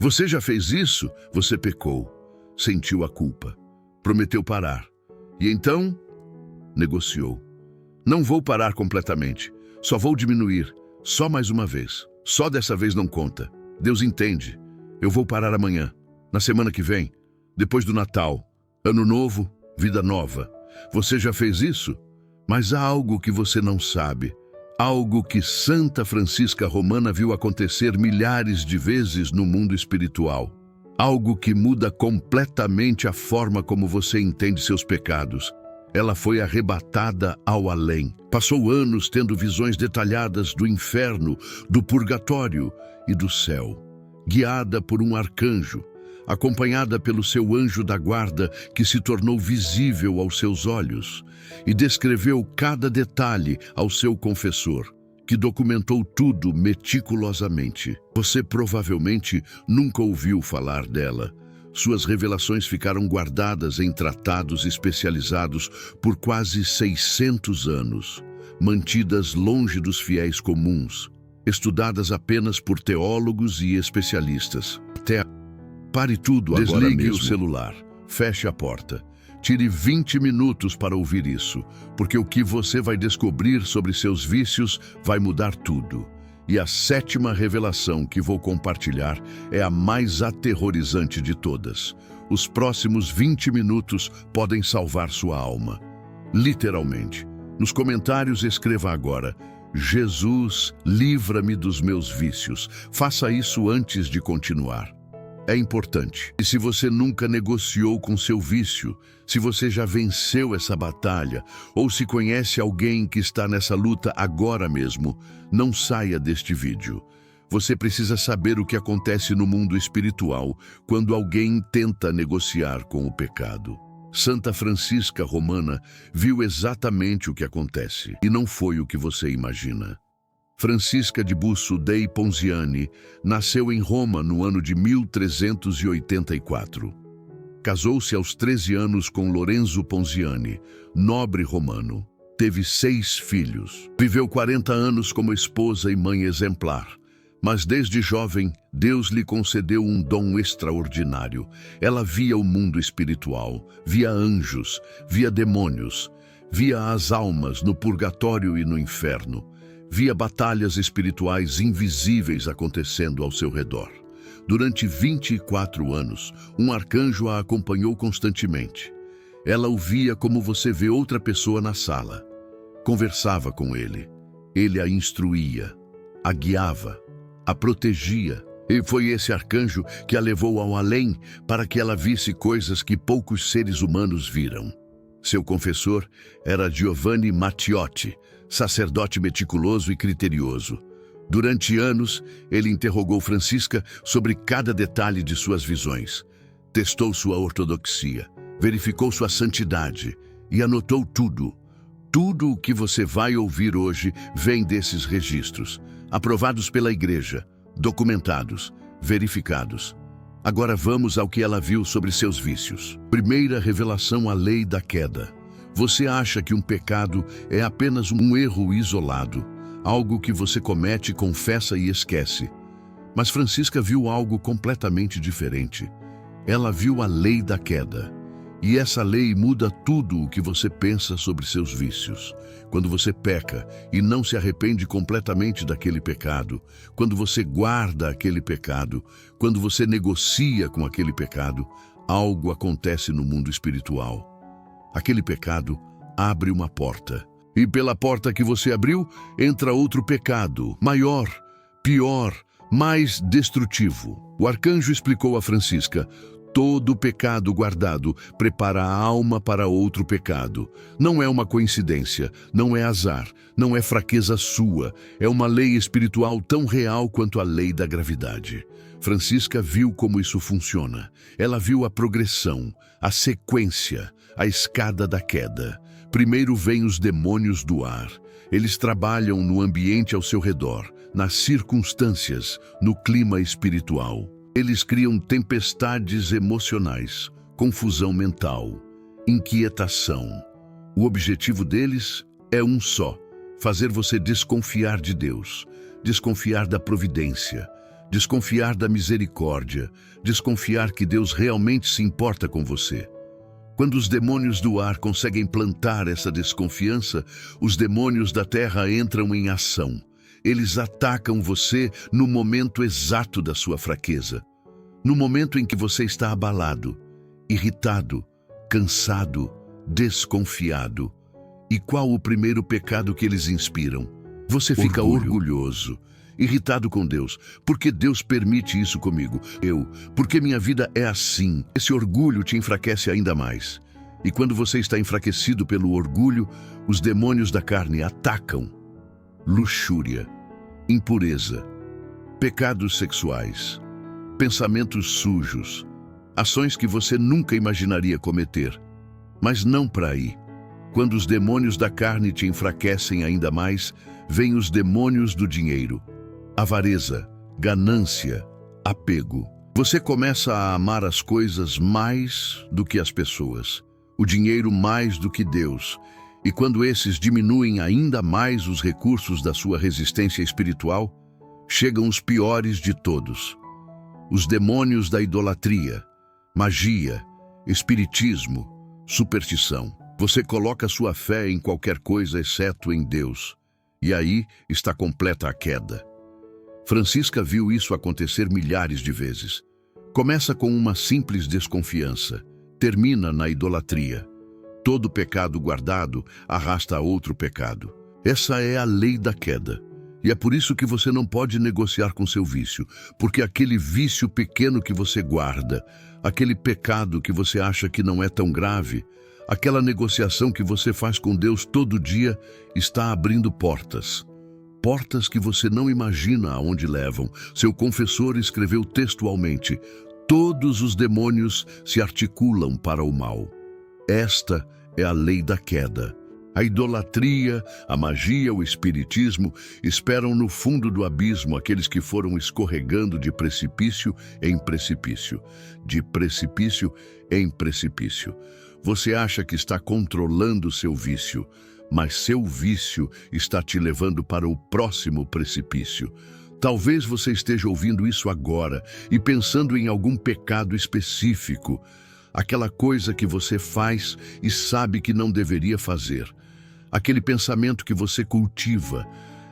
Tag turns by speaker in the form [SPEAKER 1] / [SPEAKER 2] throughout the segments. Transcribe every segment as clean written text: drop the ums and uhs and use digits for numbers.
[SPEAKER 1] Você já fez isso? Você pecou, sentiu a culpa, prometeu parar. E então, negociou. Não vou parar completamente, só vou diminuir, só mais uma vez. Só dessa vez não conta. Deus entende. Eu vou parar amanhã, na semana que vem, depois do Natal. Ano novo, vida nova. Você já fez isso? Mas há algo que você não sabe. Algo que Santa Francisca Romana viu acontecer milhares de vezes no mundo espiritual. Algo que muda completamente a forma como você entende seus pecados. Ela foi arrebatada ao além. Passou anos tendo visões detalhadas do inferno, do purgatório e do céu. Guiada por um arcanjo, acompanhada pelo seu anjo da guarda que se tornou visível aos seus olhos e descreveu cada detalhe ao seu confessor, que documentou tudo meticulosamente. Você provavelmente nunca ouviu falar dela. Suas revelações ficaram guardadas em tratados especializados por quase 600 anos, mantidas longe dos fiéis comuns, estudadas apenas por teólogos e especialistas. Pare tudo agora mesmo. Desligue o celular, feche a porta. Tire 20 minutos para ouvir isso, porque o que você vai descobrir sobre seus vícios vai mudar tudo. E a 7ª revelação que vou compartilhar é a mais aterrorizante de todas. Os próximos 20 minutos podem salvar sua alma. Literalmente. Nos comentários escreva agora: Jesus, livra-me dos meus vícios. Faça isso antes de continuar. É importante. E se você nunca negociou com seu vício, se você já venceu essa batalha, ou se conhece alguém que está nessa luta agora mesmo, não saia deste vídeo. Você precisa saber o que acontece no mundo espiritual quando alguém tenta negociar com o pecado. Santa Francisca Romana viu exatamente o que acontece, e não foi o que você imagina. Francisca de Busso dei Ponziani nasceu em Roma no ano de 1384. Casou-se aos 13 anos com Lorenzo Ponziani, nobre romano. Teve 6 filhos. Viveu 40 anos como esposa e mãe exemplar. Mas desde jovem, Deus lhe concedeu um dom extraordinário. Ela via o mundo espiritual, via anjos, via demônios, via as almas no purgatório e no inferno. Via batalhas espirituais invisíveis acontecendo ao seu redor. Durante 24 anos, um arcanjo a acompanhou constantemente. Ela o via como você vê outra pessoa na sala. Conversava com ele. Ele a instruía, a guiava, a protegia. E foi esse arcanjo que a levou ao além para que ela visse coisas que poucos seres humanos viram. Seu confessor era Giovanni Mattiotti, sacerdote meticuloso e criterioso. Durante anos, ele interrogou Francisca sobre cada detalhe de suas visões. Testou sua ortodoxia, verificou sua santidade e anotou tudo. Tudo o que você vai ouvir hoje vem desses registros, aprovados pela Igreja, documentados, verificados. Agora vamos ao que ela viu sobre seus vícios. Primeira revelação: a lei da queda. Você acha que um pecado é apenas um erro isolado, algo que você comete, confessa e esquece. Mas Francisca viu algo completamente diferente. Ela viu a lei da queda. E essa lei muda tudo o que você pensa sobre seus vícios. Quando você peca e não se arrepende completamente daquele pecado, quando você guarda aquele pecado, quando você negocia com aquele pecado, algo acontece no mundo espiritual. Aquele pecado abre uma porta. E pela porta que você abriu, entra outro pecado, maior, pior, mais destrutivo. O arcanjo explicou a Francisca: todo pecado guardado prepara a alma para outro pecado. Não é uma coincidência, não é azar, não é fraqueza sua. É uma lei espiritual tão real quanto a lei da gravidade. Francisca viu como isso funciona. Ela viu a progressão, a sequência, a escada da queda. Primeiro vêm os demônios do ar. Eles trabalham no ambiente ao seu redor, nas circunstâncias, no clima espiritual. Eles criam tempestades emocionais, confusão mental, inquietação. O objetivo deles é um só: fazer você desconfiar de Deus, desconfiar da providência, desconfiar da misericórdia, desconfiar que Deus realmente se importa com você. Quando os demônios do ar conseguem plantar essa desconfiança, os demônios da terra entram em ação. Eles atacam você no momento exato da sua fraqueza. No momento em que você está abalado, irritado, cansado, desconfiado. E qual o primeiro pecado que eles inspiram? Você fica orgulhoso, irritado com Deus. Por que Deus permite isso comigo? Porque minha vida é assim. Esse orgulho te enfraquece ainda mais. E quando você está enfraquecido pelo orgulho, os demônios da carne atacam. Luxúria, impureza, pecados sexuais, pensamentos sujos, ações que você nunca imaginaria cometer. Mas não para aí. Quando os demônios da carne te enfraquecem ainda mais, vêm os demônios do dinheiro. Avareza, ganância, apego. Você começa a amar as coisas mais do que as pessoas, o dinheiro mais do que Deus. E quando esses diminuem ainda mais os recursos da sua resistência espiritual, chegam os piores de todos. Os demônios da idolatria, magia, espiritismo, superstição. Você coloca sua fé em qualquer coisa exceto em Deus. E aí está completa a queda. Francisca viu isso acontecer milhares de vezes. Começa com uma simples desconfiança, termina na idolatria. Todo pecado guardado arrasta a outro pecado. Essa é a lei da queda. E é por isso que você não pode negociar com seu vício, porque aquele vício pequeno que você guarda, aquele pecado que você acha que não é tão grave, aquela negociação que você faz com Deus todo dia está abrindo portas. Portas que você não imagina aonde levam. Seu confessor escreveu textualmente: todos os demônios se articulam para o mal. Esta é a lei da queda. A idolatria, a magia, o espiritismo esperam no fundo do abismo aqueles que foram escorregando de precipício em precipício, de precipício em precipício. Você acha que está controlando seu vício, mas seu vício está te levando para o próximo precipício. Talvez você esteja ouvindo isso agora e pensando em algum pecado específico, aquela coisa que você faz e sabe que não deveria fazer, aquele pensamento que você cultiva,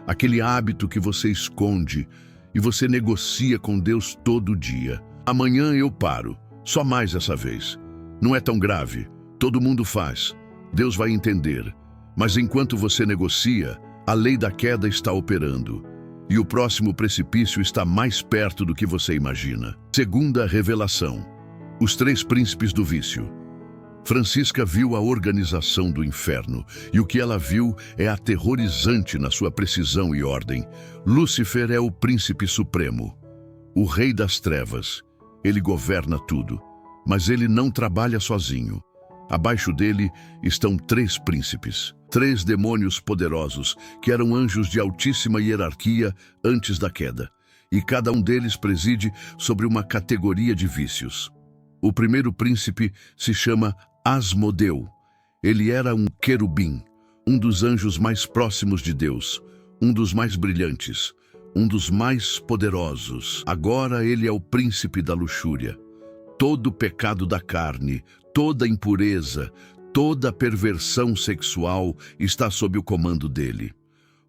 [SPEAKER 1] aquele hábito que você esconde e você negocia com Deus todo dia. Amanhã eu paro, só mais essa vez. Não é tão grave. Todo mundo faz. Deus vai entender. Mas enquanto você negocia, a lei da queda está operando. E o próximo precipício está mais perto do que você imagina. Segunda revelação. Os três príncipes do vício. Francisca viu a organização do inferno, e o que ela viu é aterrorizante na sua precisão e ordem. Lúcifer é o príncipe supremo, o rei das trevas. Ele governa tudo, mas ele não trabalha sozinho. Abaixo dele estão três príncipes, três demônios poderosos que eram anjos de altíssima hierarquia antes da queda, e cada um deles preside sobre uma categoria de vícios. O primeiro príncipe se chama Asmodeu. Ele era um querubim, um dos anjos mais próximos de Deus, um dos mais brilhantes, um dos mais poderosos. Agora ele é o príncipe da luxúria. Todo pecado da carne, toda impureza, toda perversão sexual está sob o comando dele.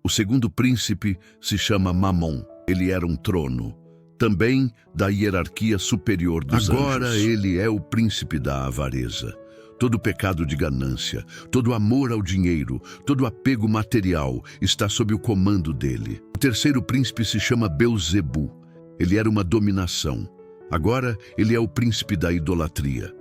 [SPEAKER 1] O segundo príncipe se chama Mamon. Ele era um trono, também da hierarquia superior dos anjos. Agora ele é o príncipe da avareza. Todo pecado de ganância, todo amor ao dinheiro, todo apego material está sob o comando dele. O terceiro príncipe se chama Belzebu. Ele era uma dominação. Agora ele é o príncipe da idolatria.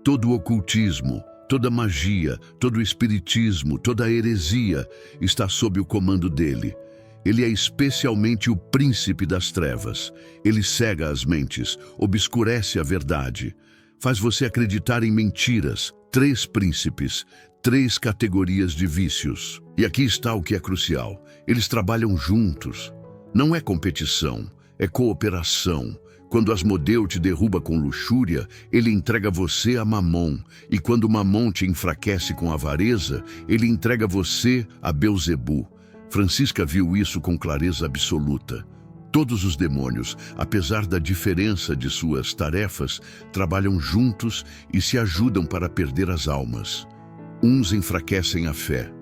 [SPEAKER 1] Todo o ocultismo, toda magia, todo o espiritismo, toda a heresia está sob o comando dele. Ele é especialmente o príncipe das trevas. Ele cega as mentes, obscurece a verdade, faz você acreditar em mentiras. Três príncipes, três categorias de vícios. E aqui está o que é crucial. Eles trabalham juntos. Não é competição, é cooperação. Quando Asmodeu te derruba com luxúria, ele entrega você a Mamon. E quando Mamon te enfraquece com avareza, ele entrega você a Belzebu. Francisca viu isso com clareza absoluta. Todos os demônios, apesar da diferença de suas tarefas, trabalham juntos e se ajudam para perder as almas. Uns enfraquecem a fé,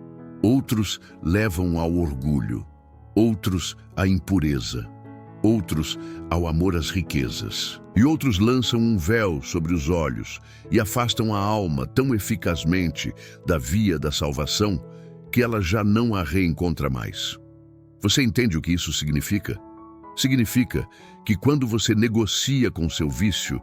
[SPEAKER 1] outros levam ao orgulho, outros à impureza, outros ao amor às riquezas. E outros lançam um véu sobre os olhos e afastam a alma tão eficazmente da via da salvação que ela já não a reencontra mais. Você entende o que isso significa? Significa que quando você negocia com seu vício,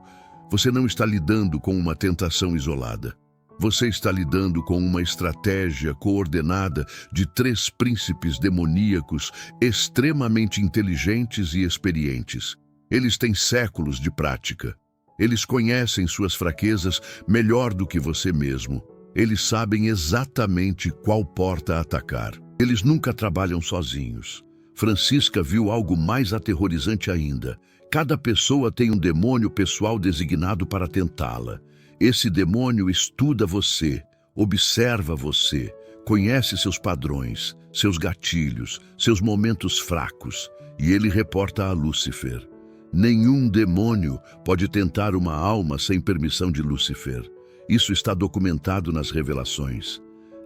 [SPEAKER 1] você não está lidando com uma tentação isolada. Você está lidando com uma estratégia coordenada de 3 príncipes demoníacos extremamente inteligentes e experientes. Eles têm séculos de prática. Eles conhecem suas fraquezas melhor do que você mesmo. Eles sabem exatamente qual porta atacar. Eles nunca trabalham sozinhos. Francisca viu algo mais aterrorizante ainda. Cada pessoa tem um demônio pessoal designado para tentá-la. Esse demônio estuda você, observa você, conhece seus padrões, seus gatilhos, seus momentos fracos, e ele reporta a Lúcifer. Nenhum demônio pode tentar uma alma sem permissão de Lúcifer. Isso está documentado nas revelações.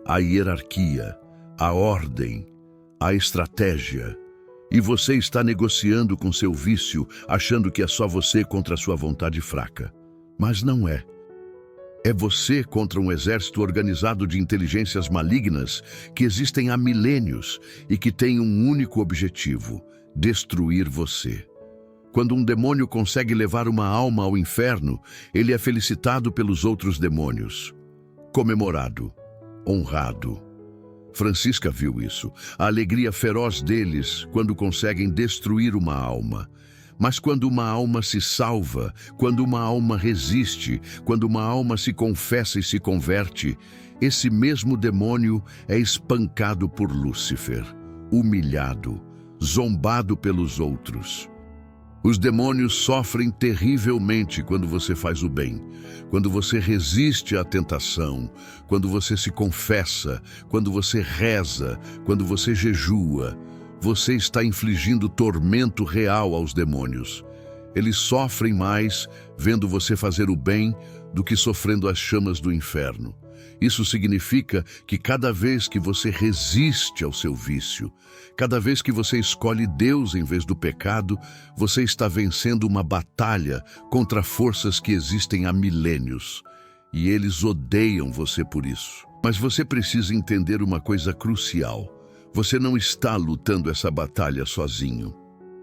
[SPEAKER 1] A hierarquia, a ordem, a estratégia. E você está negociando com seu vício, achando que é só você contra a sua vontade fraca. Mas não é. É você contra um exército organizado de inteligências malignas que existem há milênios e que têm um único objetivo: destruir você. Quando um demônio consegue levar uma alma ao inferno, ele é felicitado pelos outros demônios, comemorado, honrado. Francisca viu isso, a alegria feroz deles quando conseguem destruir uma alma. Mas quando uma alma se salva, quando uma alma resiste, quando uma alma se confessa e se converte, esse mesmo demônio é espancado por Lúcifer, humilhado, zombado pelos outros. Os demônios sofrem terrivelmente quando você faz o bem, quando você resiste à tentação, quando você se confessa, quando você reza, quando você jejua. Você está infligindo tormento real aos demônios. Eles sofrem mais vendo você fazer o bem do que sofrendo as chamas do inferno. Isso significa que cada vez que você resiste ao seu vício, cada vez que você escolhe Deus em vez do pecado, você está vencendo uma batalha contra forças que existem há milênios. E eles odeiam você por isso. Mas você precisa entender uma coisa crucial. Você não está lutando essa batalha sozinho.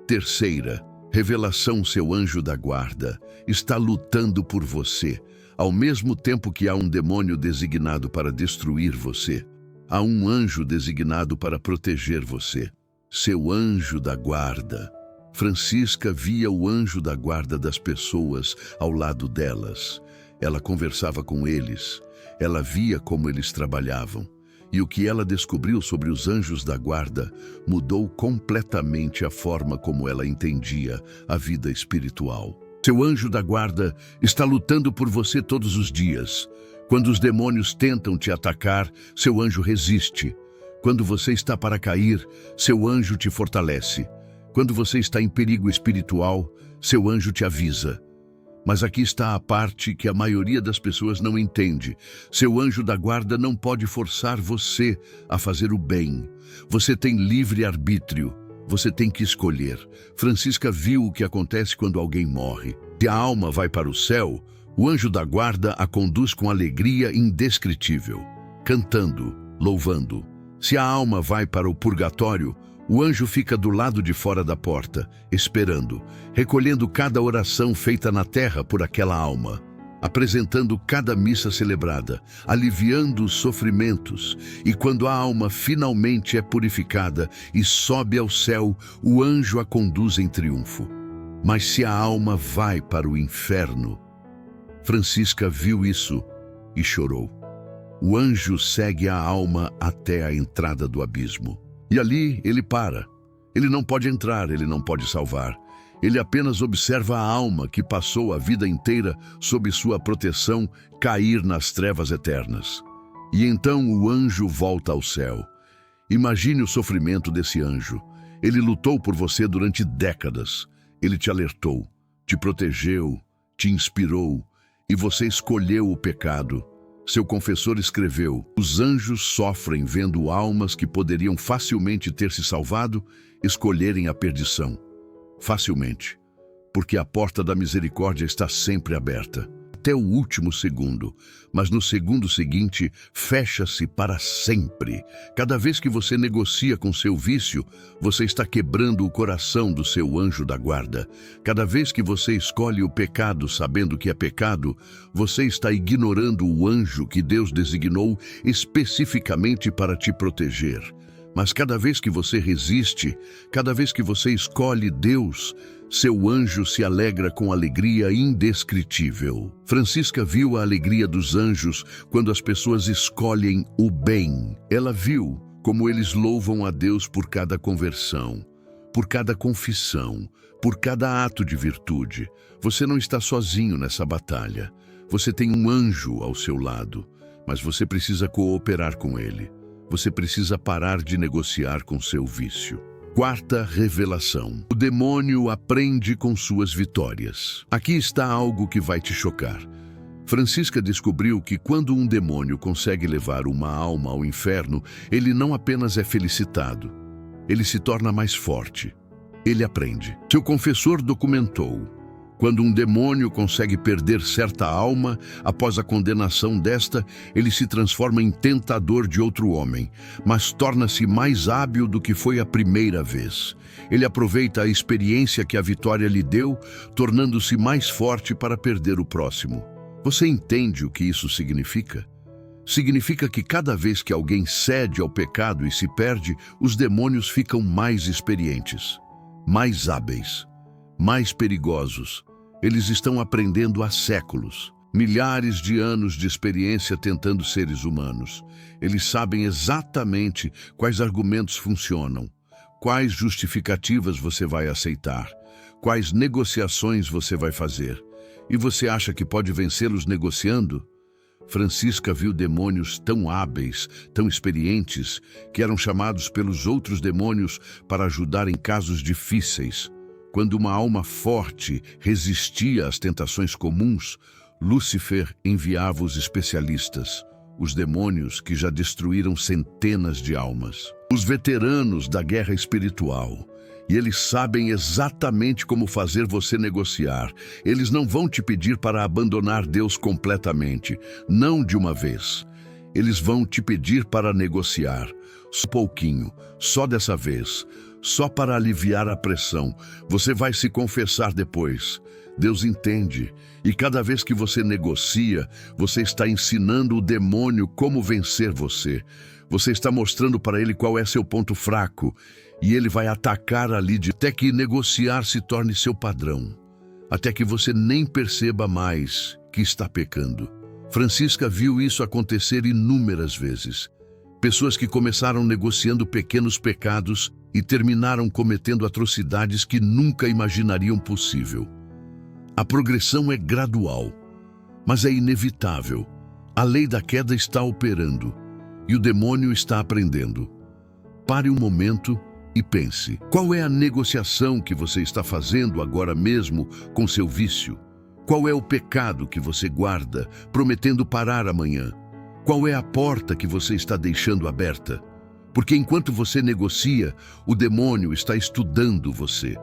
[SPEAKER 1] Terceira, revelação: seu anjo da guarda está lutando por você. Ao mesmo tempo que há um demônio designado para destruir você, há um anjo designado para proteger você. Seu anjo da guarda. Francisca via o anjo da guarda das pessoas ao lado delas. Ela conversava com eles. Ela via como eles trabalhavam. E o que ela descobriu sobre os anjos da guarda mudou completamente a forma como ela entendia a vida espiritual. Seu anjo da guarda está lutando por você todos os dias. Quando os demônios tentam te atacar, seu anjo resiste. Quando você está para cair, seu anjo te fortalece. Quando você está em perigo espiritual, seu anjo te avisa. Mas aqui está a parte que a maioria das pessoas não entende. Seu anjo da guarda não pode forçar você a fazer o bem. Você tem livre arbítrio. Você tem que escolher. Francisca viu o que acontece quando alguém morre. Se a alma vai para o céu, o anjo da guarda a conduz com alegria indescritível, cantando, louvando. Se a alma vai para o purgatório, o anjo fica do lado de fora da porta, esperando, recolhendo cada oração feita na terra por aquela alma, apresentando cada missa celebrada, aliviando os sofrimentos. E quando a alma finalmente é purificada e sobe ao céu, o anjo a conduz em triunfo. Mas se a alma vai para o inferno, Francisca viu isso e chorou. O anjo segue a alma até a entrada do abismo. E ali ele para. Ele não pode entrar, ele não pode salvar. Ele apenas observa a alma que passou a vida inteira sob sua proteção cair nas trevas eternas. E então o anjo volta ao céu. Imagine o sofrimento desse anjo. Ele lutou por você durante décadas. Ele te alertou, te protegeu, te inspirou, e você escolheu o pecado. Seu confessor escreveu: os anjos sofrem vendo almas que poderiam facilmente ter se salvado escolherem a perdição. Facilmente, porque a porta da misericórdia está sempre aberta, até o último segundo, mas no segundo seguinte, fecha-se para sempre. Cada vez que você negocia com seu vício, você está quebrando o coração do seu anjo da guarda. Cada vez que você escolhe o pecado sabendo que é pecado, você está ignorando o anjo que Deus designou especificamente para te proteger. Mas cada vez que você resiste, cada vez que você escolhe Deus, seu anjo se alegra com alegria indescritível. Francisca viu a alegria dos anjos quando as pessoas escolhem o bem. Ela viu como eles louvam a Deus por cada conversão, por cada confissão, por cada ato de virtude. Você não está sozinho nessa batalha. Você tem um anjo ao seu lado, mas você precisa cooperar com ele. Você precisa parar de negociar com seu vício. Quarta revelação. O demônio aprende com suas vitórias. Aqui está algo que vai te chocar. Francisca descobriu que quando um demônio consegue levar uma alma ao inferno, ele não apenas é felicitado, ele se torna mais forte. Ele aprende. Seu confessor documentou: quando um demônio consegue perder certa alma, após a condenação desta, ele se transforma em tentador de outro homem, mas torna-se mais hábil do que foi a primeira vez. Ele aproveita a experiência que a vitória lhe deu, tornando-se mais forte para perder o próximo. Você entende o que isso significa? Significa que cada vez que alguém cede ao pecado e se perde, os demônios ficam mais experientes, mais hábeis, mais perigosos. Eles estão aprendendo há séculos, milhares de anos de experiência tentando seres humanos. Eles sabem exatamente quais argumentos funcionam, quais justificativas você vai aceitar, quais negociações você vai fazer. E você acha que pode vencê-los negociando? Francisca viu demônios tão hábeis, tão experientes, que eram chamados pelos outros demônios para ajudar em casos difíceis. Quando uma alma forte resistia às tentações comuns, Lúcifer enviava os especialistas, os demônios que já destruíram centenas de almas, os veteranos da guerra espiritual. E eles sabem exatamente como fazer você negociar. Eles não vão te pedir para abandonar Deus completamente, não de uma vez. Eles vão te pedir para negociar, só pouquinho, só dessa vez, só para aliviar a pressão. Você vai se confessar depois. Deus entende. E cada vez que você negocia, você está ensinando o demônio como vencer você. Você está mostrando para ele qual é seu ponto fraco. E ele vai atacar ali até que negociar se torne seu padrão. Até que você nem perceba mais que está pecando. Francisca viu isso acontecer inúmeras vezes. Pessoas que começaram negociando pequenos pecados e terminaram cometendo atrocidades que nunca imaginariam possível. A progressão é gradual, mas é inevitável. A lei da queda está operando e o demônio está aprendendo. Pare um momento e pense: qual é a negociação que você está fazendo agora mesmo com seu vício? Qual é o pecado que você guarda, prometendo parar amanhã? Qual é a porta que você está deixando aberta? Porque enquanto você negocia, o demônio está estudando você.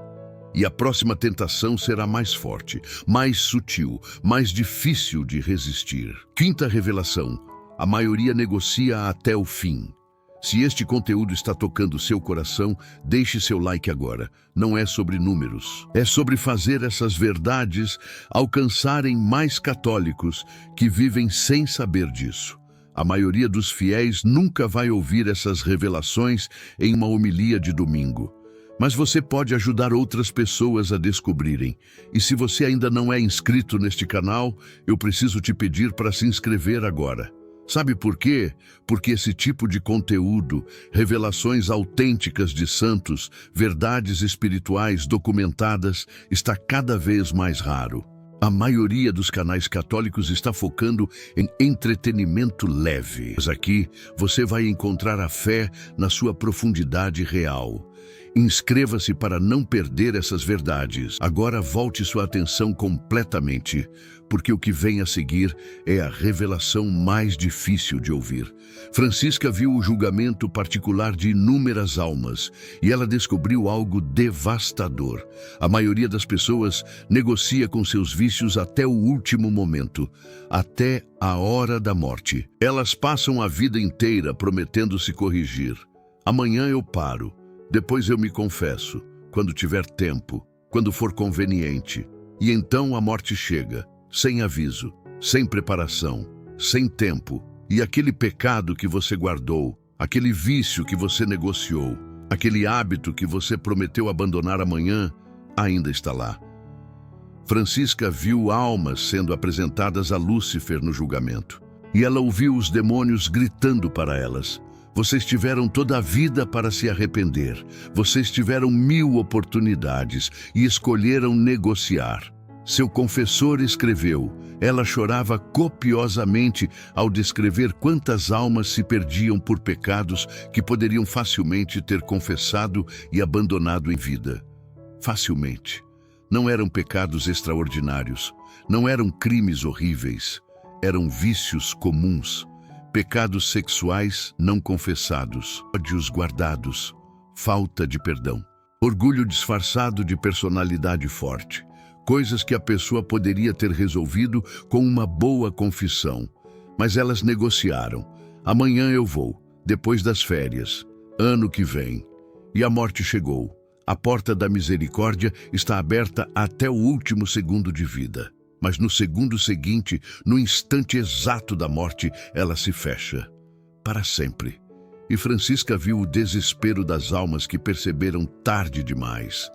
[SPEAKER 1] E a próxima tentação será mais forte, mais sutil, mais difícil de resistir. Quinta revelação: a maioria negocia até o fim. Se este conteúdo está tocando seu coração, deixe seu like agora. Não é sobre números. É sobre fazer essas verdades alcançarem mais católicos que vivem sem saber disso. A maioria dos fiéis nunca vai ouvir essas revelações em uma homilia de domingo. Mas você pode ajudar outras pessoas a descobrirem. E se você ainda não é inscrito neste canal, eu preciso te pedir para se inscrever agora. Sabe por quê? Porque esse tipo de conteúdo, revelações autênticas de santos, verdades espirituais documentadas, está cada vez mais raro. A maioria dos canais católicos está focando em entretenimento leve. Mas aqui você vai encontrar a fé na sua profundidade real. Inscreva-se para não perder essas verdades. Agora volte sua atenção completamente, porque o que vem a seguir é a revelação mais difícil de ouvir. Francisca viu o julgamento particular de inúmeras almas e ela descobriu algo devastador. A maioria das pessoas negocia com seus vícios até o último momento, até a hora da morte. Elas passam a vida inteira prometendo se corrigir. Amanhã eu paro. Depois eu me confesso, quando tiver tempo, quando for conveniente. E então a morte chega, sem aviso, sem preparação, sem tempo. E aquele pecado que você guardou, aquele vício que você negociou, aquele hábito que você prometeu abandonar amanhã, ainda está lá. Francisca viu almas sendo apresentadas a Lúcifer no julgamento. E ela ouviu os demônios gritando para elas: vocês tiveram toda a vida para se arrepender. Vocês tiveram 1000 oportunidades e escolheram negociar. Seu confessor escreveu. Ela chorava copiosamente ao descrever quantas almas se perdiam por pecados que poderiam facilmente ter confessado e abandonado em vida. Facilmente. Não eram pecados extraordinários. Não eram crimes horríveis. Eram vícios comuns. Pecados sexuais não confessados, ódios guardados, falta de perdão, orgulho disfarçado de personalidade forte, coisas que a pessoa poderia ter resolvido com uma boa confissão, mas elas negociaram. Amanhã eu vou, depois das férias, ano que vem. E a morte chegou. A porta da misericórdia está aberta até o último segundo de vida. Mas no segundo seguinte, no instante exato da morte, ela se fecha. Para sempre. E Francisca viu o desespero das almas que perceberam tarde demais.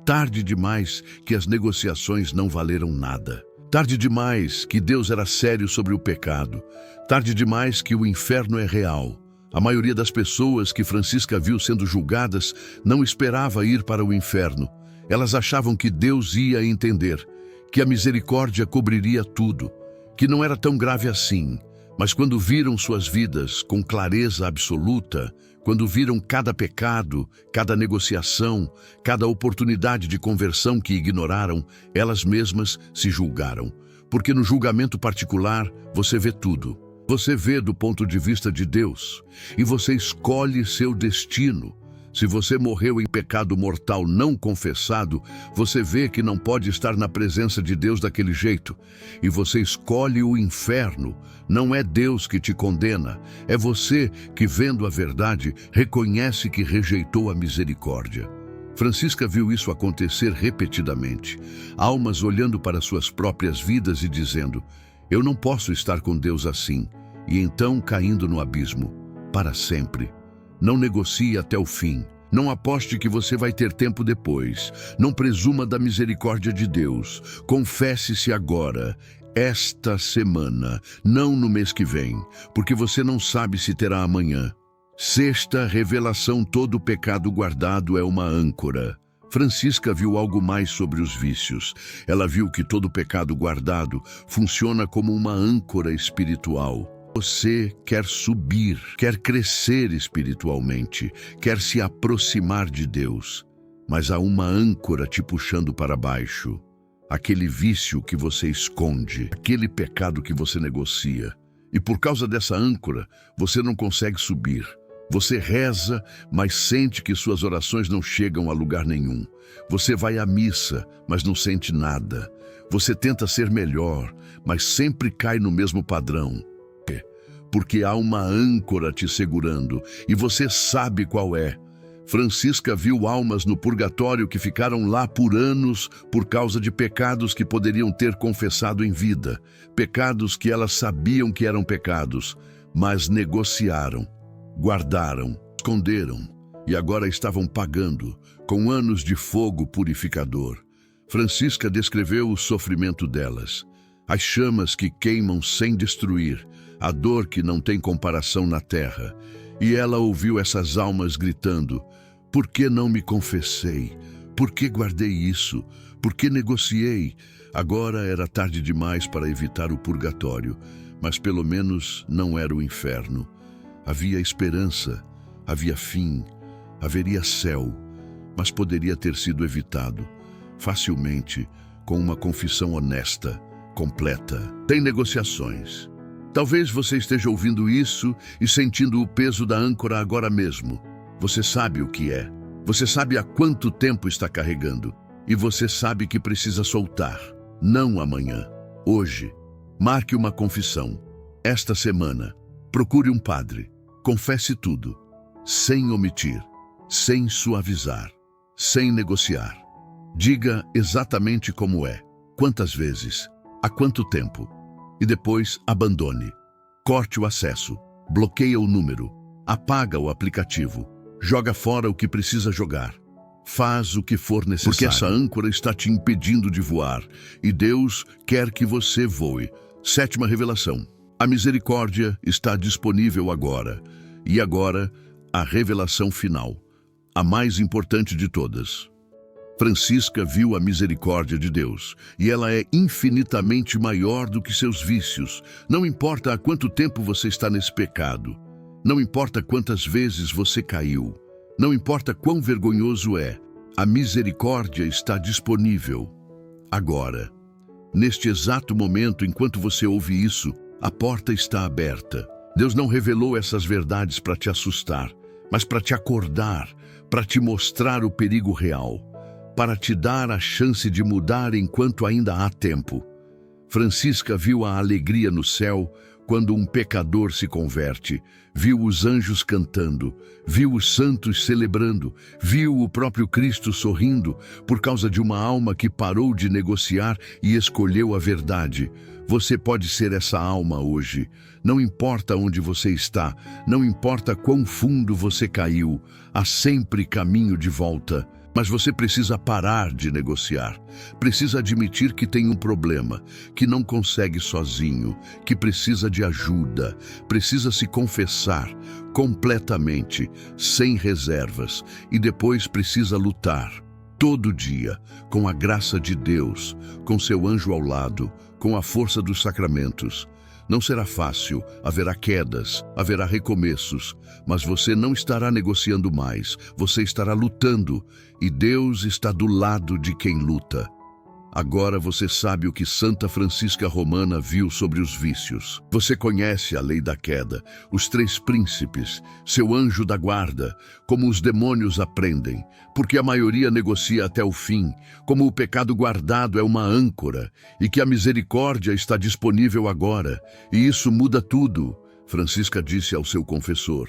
[SPEAKER 1] Tarde demais que as negociações não valeram nada. Tarde demais que Deus era sério sobre o pecado. Tarde demais que o inferno é real. A maioria das pessoas que Francisca viu sendo julgadas não esperava ir para o inferno. Elas achavam que Deus ia entender, que a misericórdia cobriria tudo, que não era tão grave assim. Mas quando viram suas vidas com clareza absoluta, quando viram cada pecado, cada negociação, cada oportunidade de conversão que ignoraram, elas mesmas se julgaram. Porque no julgamento particular, você vê tudo. Você vê do ponto de vista de Deus, e você escolhe seu destino. Se você morreu em pecado mortal não confessado, você vê que não pode estar na presença de Deus daquele jeito. E você escolhe o inferno. Não é Deus que te condena. É você que, vendo a verdade, reconhece que rejeitou a misericórdia. Francisca viu isso acontecer repetidamente. Almas olhando para suas próprias vidas e dizendo: eu não posso estar com Deus assim. E então caindo no abismo, para sempre. Não negocie até o fim. Não aposte que você vai ter tempo depois. Não presuma da misericórdia de Deus. Confesse-se agora, esta semana, não no mês que vem, porque você não sabe se terá amanhã. Sexta revelação: todo pecado guardado é uma âncora. Francisca viu algo mais sobre os vícios. Ela viu que todo pecado guardado funciona como uma âncora espiritual. Você quer subir, quer crescer espiritualmente, quer se aproximar de Deus, mas há uma âncora te puxando para baixo. Aquele vício que você esconde, aquele pecado que você negocia. E por causa dessa âncora, você não consegue subir. Você reza, mas sente que suas orações não chegam a lugar nenhum. Você vai à missa, mas não sente nada. Você tenta ser melhor, mas sempre cai no mesmo padrão. Porque há uma âncora te segurando, e você sabe qual é. Francisca viu almas no purgatório que ficaram lá por anos por causa de pecados que poderiam ter confessado em vida. Pecados que elas sabiam que eram pecados, mas negociaram, guardaram, esconderam, e agora estavam pagando, com anos de fogo purificador. Francisca descreveu o sofrimento delas, as chamas que queimam sem destruir, a dor que não tem comparação na terra. E ela ouviu essas almas gritando: por que não me confessei? Por que guardei isso? Por que negociei? Agora era tarde demais para evitar o purgatório, mas pelo menos não era o inferno. Havia esperança, havia fim, haveria céu. mas poderia ter sido evitado facilmente com uma confissão honesta, completa, sem negociações. Talvez você esteja ouvindo isso e sentindo o peso da âncora agora mesmo. Você sabe o que é. Você sabe há quanto tempo está carregando. E você sabe que precisa soltar. Não amanhã. Hoje. Marque uma confissão. Esta semana. Procure um padre. Confesse tudo. Sem omitir. Sem suavizar. Sem negociar. Diga exatamente como é. Quantas vezes. Há quanto tempo. E depois abandone. Corte o acesso. Bloqueia o número. Apaga o aplicativo. Joga fora o que precisa jogar. Faz o que for necessário. Porque essa âncora está te impedindo de voar. E Deus quer que você voe. Sétima revelação. A misericórdia está disponível agora. E agora, a revelação final. A mais importante de todas. Francisca viu a misericórdia de Deus, e ela é infinitamente maior do que seus vícios. Não importa há quanto tempo você está nesse pecado. Não importa quantas vezes você caiu. Não importa quão vergonhoso é. A misericórdia está disponível. Agora. Neste exato momento, enquanto você ouve isso, a porta está aberta. Deus não revelou essas verdades para te assustar, mas para te acordar, para te mostrar o perigo real, para te dar a chance de mudar enquanto ainda há tempo. Francisca viu a alegria no céu quando um pecador se converte, viu os anjos cantando, viu os santos celebrando, viu o próprio Cristo sorrindo por causa de uma alma que parou de negociar e escolheu a verdade. Você pode ser essa alma hoje. Não importa onde você está, não importa quão fundo você caiu, há sempre caminho de volta. Mas você precisa parar de negociar. Precisa admitir que tem um problema, que não consegue sozinho, que precisa de ajuda. Precisa se confessar completamente, sem reservas. E depois precisa lutar, todo dia, com a graça de Deus, com seu anjo ao lado, com a força dos sacramentos. Não será fácil, haverá quedas, haverá recomeços, mas você não estará negociando mais, você estará lutando, e Deus está do lado de quem luta. Agora você sabe o que Santa Francisca Romana viu sobre os vícios. Você conhece a lei da queda, os três príncipes, seu anjo da guarda, como os demônios aprendem, porque a maioria negocia até o fim, como o pecado guardado é uma âncora, e que a misericórdia está disponível agora, e isso muda tudo. Francisca disse ao seu confessor: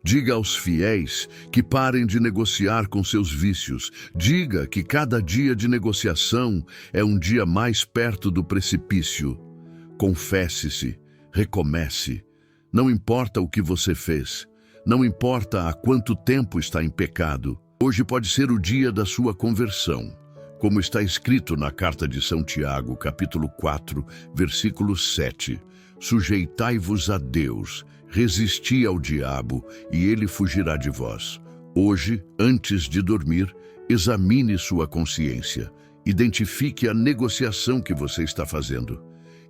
[SPEAKER 1] diga aos fiéis que parem de negociar com seus vícios. Diga que cada dia de negociação é um dia mais perto do precipício. Confesse-se, recomece. Não importa o que você fez. Não importa há quanto tempo está em pecado. Hoje pode ser o dia da sua conversão. Como está escrito na carta de São Tiago, capítulo 4, versículo 7. Sujeitai-vos a Deus, resisti ao diabo, e ele fugirá de vós. Hoje, antes de dormir, examine sua consciência. Identifique a negociação que você está fazendo.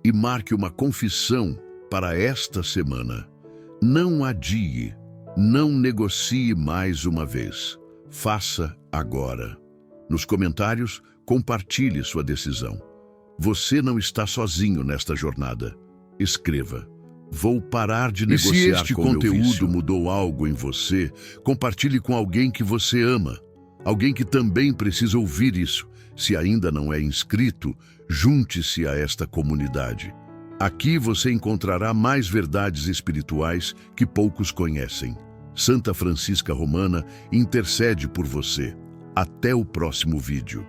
[SPEAKER 1] E marque uma confissão para esta semana. Não adie. Não negocie mais uma vez. Faça agora. Nos comentários, compartilhe sua decisão. Você não está sozinho nesta jornada. Escreva: vou parar de negociar. E se este conteúdo mudou algo em você, compartilhe com alguém que você ama. Alguém que também precisa ouvir isso. Se ainda não é inscrito, junte-se a esta comunidade. Aqui você encontrará mais verdades espirituais que poucos conhecem. Santa Francisca Romana intercede por você. Até o próximo vídeo.